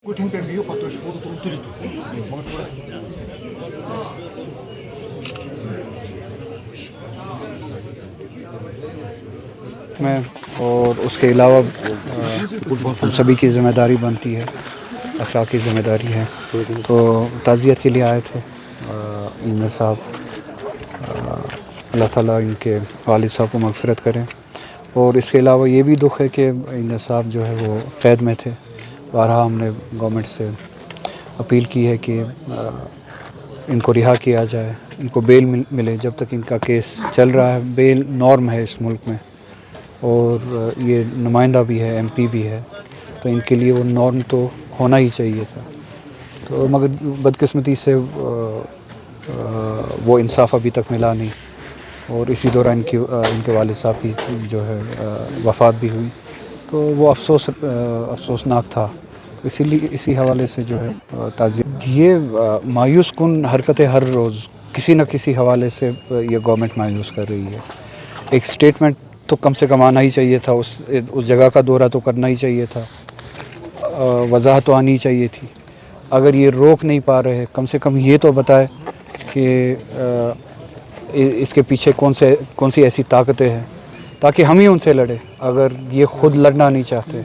میں اور اس کے علاوہ ہم سبھی کی ذمہ داری بنتی ہے، اخلاقی ذمہ داری ہے، تو تعزیت کے لیے آئے تھے امیر صاحب، اللہ تعالیٰ ان کے والد صاحب کو مغفرت کریں۔ اور اس کے علاوہ یہ بھی دکھ ہے کہ امیر صاحب جو ہے وہ قید میں تھے، بارہا ہم نے گورنمنٹ سے اپیل کی ہے کہ ان کو رہا کیا جائے، ان کو بیل ملے جب تک ان کا کیس چل رہا ہے۔ بیل نارم ہے اس ملک میں، اور یہ نمائندہ بھی ہے، ایم پی بھی ہے، تو ان کے لیے وہ نارم تو ہونا ہی چاہیے تھا، تو مگر بدقسمتی سے وہ انصاف ابھی تک ملا نہیں، اور اسی دوران ان کے والد صاحب کی جو ہے وفات بھی ہوئی، تو وہ افسوسناک تھا، اسی حوالے سے جو ہے تعزیت۔ یہ مایوس کن حرکتیں ہر روز کسی نہ کسی حوالے سے یہ گورنمنٹ مایوس کر رہی ہے۔ ایک سٹیٹمنٹ تو کم سے کم آنا ہی چاہیے تھا، اس جگہ کا دورہ تو کرنا ہی چاہیے تھا، وضاحت تو آنی چاہیے تھی۔ اگر یہ روک نہیں پا رہے، کم سے کم یہ تو بتائے کہ اس کے پیچھے کون سی ایسی طاقتیں ہیں تاکہ ہم ہی ان سے لڑیں، اگر یہ خود لڑنا نہیں چاہتے،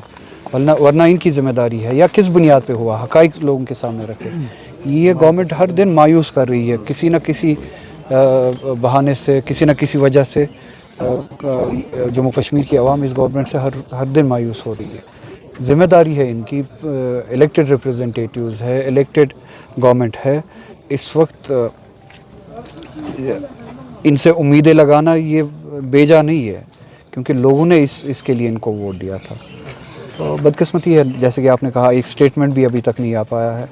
ورنہ ان کی ذمہ داری ہے، یا کس بنیاد پہ ہوا، حقائق لوگوں کے سامنے رکھے۔ یہ گورنمنٹ ہر دن مایوس کر رہی ہے، کسی نہ کسی بہانے سے، کسی نہ کسی وجہ سے جموں کشمیر کی عوام اس گورنمنٹ سے ہر دن مایوس ہو رہی ہے۔ ذمہ داری ہے ان کی، الیکٹڈ ریپرزنٹیٹیوز ہے، الیکٹڈ گورنمنٹ ہے، اس وقت ان سے امیدیں لگانا یہ بیجا نہیں ہے، کیونکہ لوگوں نے اس کے لیے ان کو ووٹ دیا تھا۔ تو بدقسمتی ہے، جیسے کہ آپ نے کہا، ایک سٹیٹمنٹ بھی ابھی تک نہیں آ پایا ہے،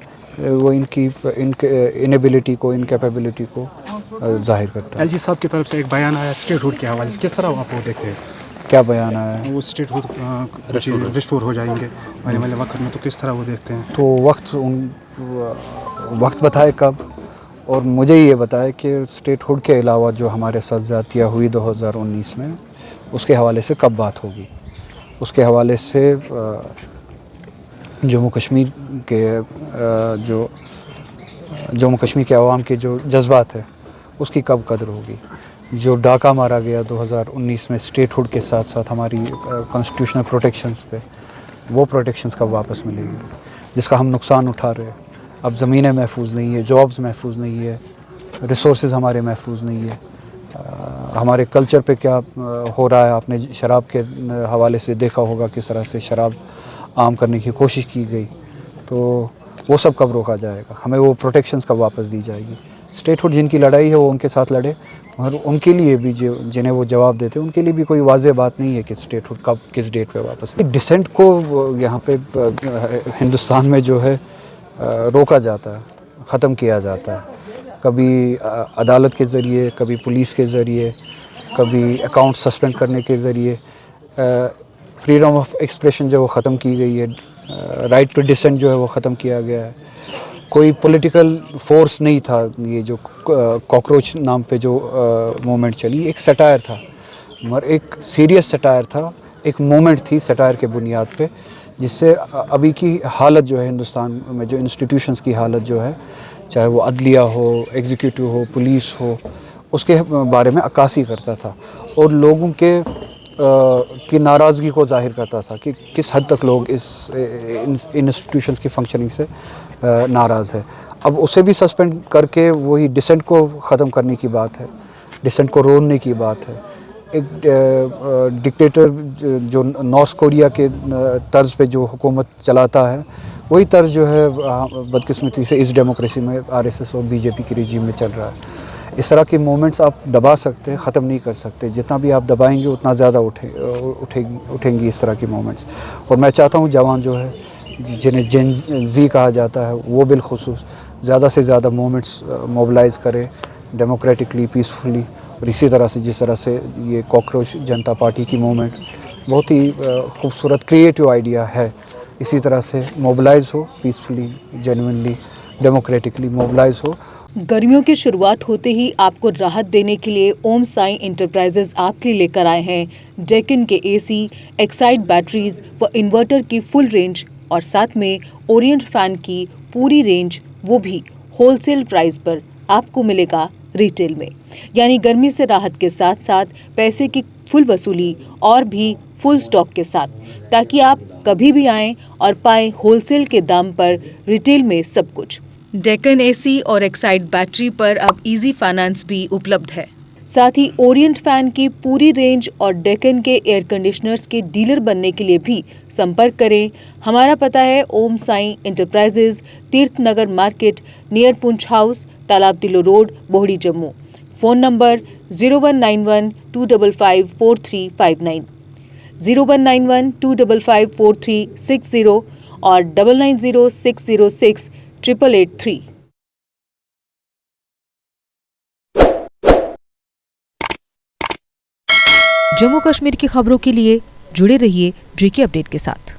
وہ ان کی انیبلٹی کو، انکیپیبلٹی کو ظاہر کرتا ہے۔ ایل جی صاحب کی طرف سے ایک بیان آیا اسٹیٹ ہوڈ کے حوالے سے، کس طرح آپ وہ دیکھتے ہیں؟ کیا بیان آیا ہے؟ وہ اسٹیٹ ہوڈ ریسٹور ہو جائیں گے آنے والے وقت میں، تو کس طرح وہ دیکھتے ہیں؟ تو وقت بتائے کب، اور مجھے یہ بتائے کہ اسٹیٹ ہوڈ کے علاوہ جو ہمارے ساتھ زیادتیاں ہوئی 2019 میں، اس کے حوالے سے کب بات ہوگی، اس کے حوالے سے جموں کشمیر کے عوام کے جو جذبات ہے اس کی کب قدر ہوگی۔ جو ڈاکہ مارا گیا 2019 میں اسٹیٹ ہوڈ کے ساتھ ساتھ ہماری کانسٹیٹیوشنل پروٹیکشنز پہ، وہ پروٹیکشنز کب واپس ملے گی، جس کا ہم نقصان اٹھا رہے ہیں۔ اب زمینیں محفوظ نہیں ہے، جابز محفوظ نہیں ہے، ریسورسز ہمارے محفوظ نہیں ہے، ہمارے کلچر پہ کیا ہو رہا ہے۔ آپ نے شراب کے حوالے سے دیکھا ہوگا کس طرح سے شراب عام کرنے کی کوشش کی گئی، تو وہ سب کب روکا جائے گا، ہمیں وہ پروٹیکشنز کب واپس دی جائے گی۔ اسٹیٹ ہوڈ جن کی لڑائی ہے وہ ان کے ساتھ لڑے، مگر ان کے لیے بھی جنہیں وہ جواب دیتے ہیں، ان کے لیے بھی کوئی واضح بات نہیں ہے کہ اسٹیٹ ہوڈ کب کس ڈیٹ پہ واپس۔ ڈسینٹ کو یہاں پہ ہندوستان میں جو ہے روکا جاتا ہے، ختم کیا جاتا ہے، کبھی عدالت کے ذریعے، کبھی پولیس کے ذریعے، کبھی اکاؤنٹ سسپینڈ کرنے کے ذریعے۔ فریڈم آف ایکسپریشن جو وہ ختم کی گئی ہے، رائٹ ٹو ڈسینٹ جو ہے وہ ختم کیا گیا ہے۔ کوئی پولیٹیکل فورس نہیں تھا، یہ جو کاکروچ نام پہ جو موومنٹ چلی، ایک سٹائر تھا، مگر ایک سیریس سٹائر تھا، ایک موومنٹ تھی سٹائر کے بنیاد پہ، جس سے ابھی کی حالت جو ہے ہندوستان میں، جو انسٹیٹیوشنز کی حالت جو ہے، چاہے وہ عدلیہ ہو، ایگزیکیوٹیو ہو، پولیس ہو، اس کے بارے میں عکاسی کرتا تھا، اور لوگوں کی ناراضگی کو ظاہر کرتا تھا کہ کس حد تک لوگ اس انسٹیٹیوشنز کی فنکشننگ سے ناراض ہے۔ اب اسے بھی سسپینڈ کر کے وہی ڈسینٹ کو ختم کرنے کی بات ہے، ڈسینٹ کو روکنے کی بات ہے۔ ایک ڈکٹیٹر جو نارتھ کوریا کے طرز پہ جو حکومت چلاتا ہے، وہی طرز جو ہے بدقسمتی سے اس ڈیموکریسی میں RSS اور BJP کی رجیم میں چل رہا ہے۔ اس طرح کے مومنٹس آپ دبا سکتے ہیں، ختم نہیں کر سکتے، جتنا بھی آپ دبائیں گے اتنا زیادہ اٹھیں گی اس طرح کی مومنٹس۔ اور میں چاہتا ہوں جوان جو ہے، جنہیں جین زی کہا جاتا ہے، وہ بالخصوص زیادہ سے زیادہ مومنٹس موبلائز کرے، ڈیموکریٹکلی، پیسفلی، اور اسی طرح سے جس طرح سے یہ کاکروچ جنتا پارٹی کی موومنٹ بہت ہی خوبصورت کریٹیو آئیڈیا ہے، اسی طرح سے موبلائز ہو، پیسفلی، جینوئنلی، ڈیموکریٹکلی موبلائز ہو۔ گرمیوں کی شروعات ہوتے ہی آپ کو راحت دینے کے لیے اوم سائیں انٹرپرائزز آپ کے لیے لے کر آئے ہیں ڈیکن کے AC، ایکسائڈ بیٹریز و انورٹر کی فل رینج اور ساتھ میں اورینٹ فین کی پوری رینج وہ بھی ہول سیل پرائز پر آپ کو ملے گا ریٹیل میں، یعنی گرمی سے راحت کے ساتھ ساتھ پیسے کی فل وصولی اور بھی فل سٹاک کے ساتھ، تاکہ آپ کبھی بھی آئیں اور پائیں ہول سیل کے دام پر ریٹیل میں سب کچھ۔ ڈیکن اے سی اور ایکسائڈ بیٹری پر اب ایزی فائنانس بھی اپلبدھ ہے۔ ساتھ ہی اورینٹ فین کی پوری رینج اور ڈیکن کے ایئر کنڈیشنرز کے ڈیلر بننے کے لیے بھی سمپرک کریں۔ ہمارا پتہ ہے اوم سائیں انٹرپرائزز، تیرتھ نگر مارکیٹ، نیئر پنچ ہاؤس، تالاب دلو روڈ، بوہڑی، جموں۔ فون نمبر 0191255439، 0191255460 اور 9906068883۔ جموں کشمیر کی خبروں کے لیے جڑے رہیے جے کے اپڈیٹ کے ساتھ۔